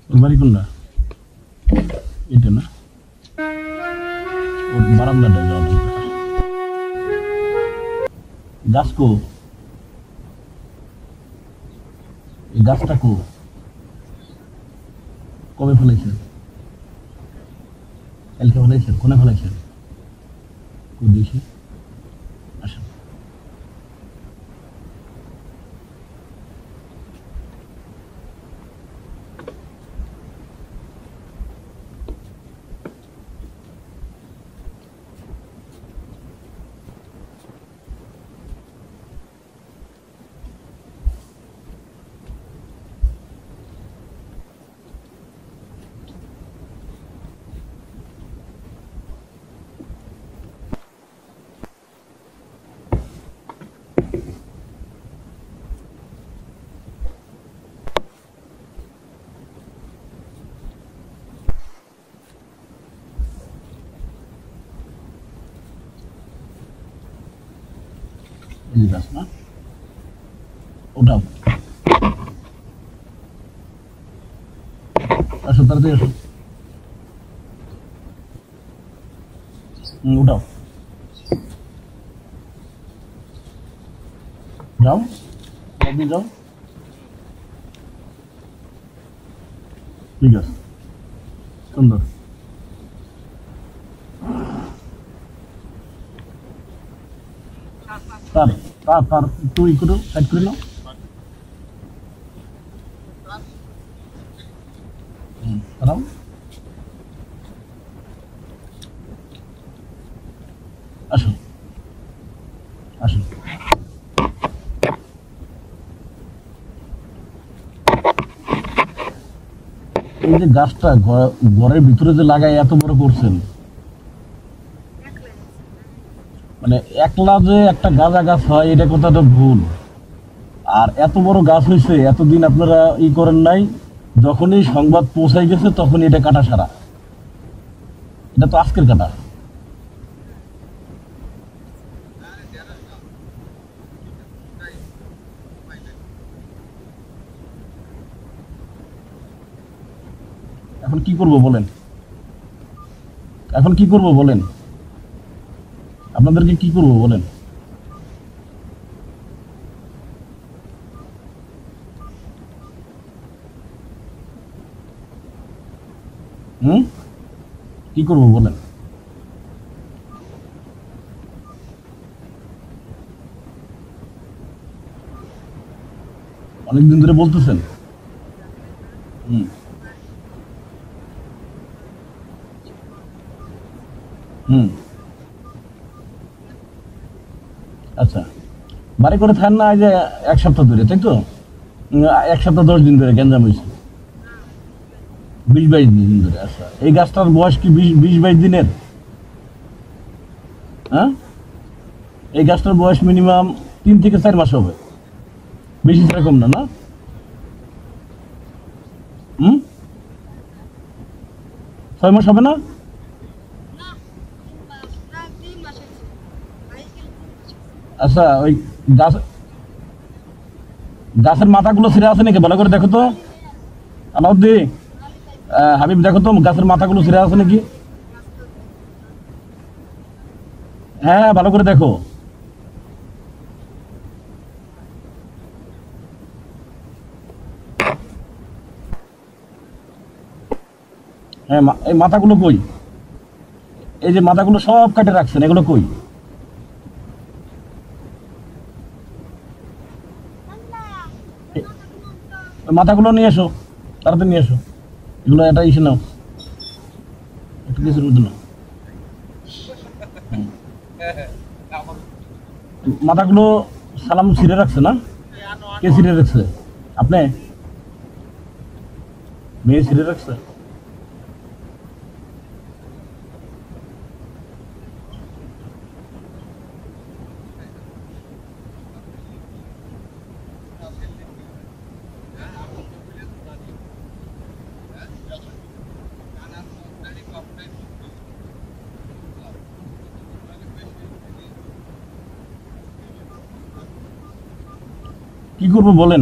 ওর বাড়ি কোনটা? এটা না, ওর বারান্দাটা যাওয়া লাগবে। গাছ কো, এই গাছটা কো, কবে ফেলাইছেন? কালকে ফেলাইছেন? কোনে ফেলাইছেন? কো দেখি, আসেন। এই গাছ না, ওটাও আসো, তাড়াতাড়ি আসো। ওটাও যাও, আপনি যাও। ঠিক আছে, সুন্দর। তার তার তার একটু ই করো, সাইড করে নাও। দাঁড়াও, আসো আসো। এই যে গাছটা ঘরের ভিতরে যে লাগাই এত বড় করছেন, মানে একলা যে একটা গাঁজা গাছ হয় এটা কথাটা ভুল। আর এত বড় গাছ হয়েছে, এতদিন আপনারা ই করেন নাই, যখনই সংবাদ পৌঁছাই গেছে তখন এটা কাটা সারা। এটা তো আজকের কাটা। এখন কি করব বলেন? এখন কি করব বলেন? আপনাদেরকে কি করব বলেন? হুম, কি করব বলেন? অনেকদিন ধরে বলতেছেন। হুম, হুম, আচ্ছা। বাড়ি করে থাকেন না? এই যে এক সপ্তাহ ধরে, তাই তো? এক সপ্তাহ 10 দিন ধরে গ্যাঞ্জাম হয়েছে। 20-22 দিন ধরে। আচ্ছা, এই গাছটার বয়স কি 20-22 দিনের? হ্যাঁ, এই গাছটার বয়স মিনিমাম 3 থেকে 4 মাস হবে, বেশি সেরকম না, না? হুম, 6 মাস হবে না? আচ্ছা, ওই গাছ, গাছের মাথাগুলো ছিঁড়ে আছে নাকি ভালো করে দেখো তো। আলাউদ্দি, হাবিব, দেখো তো গাছের মাথাগুলো ছিঁড়ে আছে নাকি। হ্যাঁ, ভালো করে দেখো। হ্যাঁ, এই মাথাগুলো কই? এই যে মাথাগুলো সব কাটে রাখছেন, এগুলো কই? ওই মাথাগুলো নিয়ে এসো, তাড়াতাড়ি নিয়ে এসো। এগুলো এটা ইসে নাও, একটু কিছুর মধ্যে নাও। মাথাগুলো সালাম ছিঁড়ে রাখছে না? কে ছিঁড়ে রাখছে? আপনি? মেয়ে ছিঁড়ে রাখছে? কি করবো বলেন?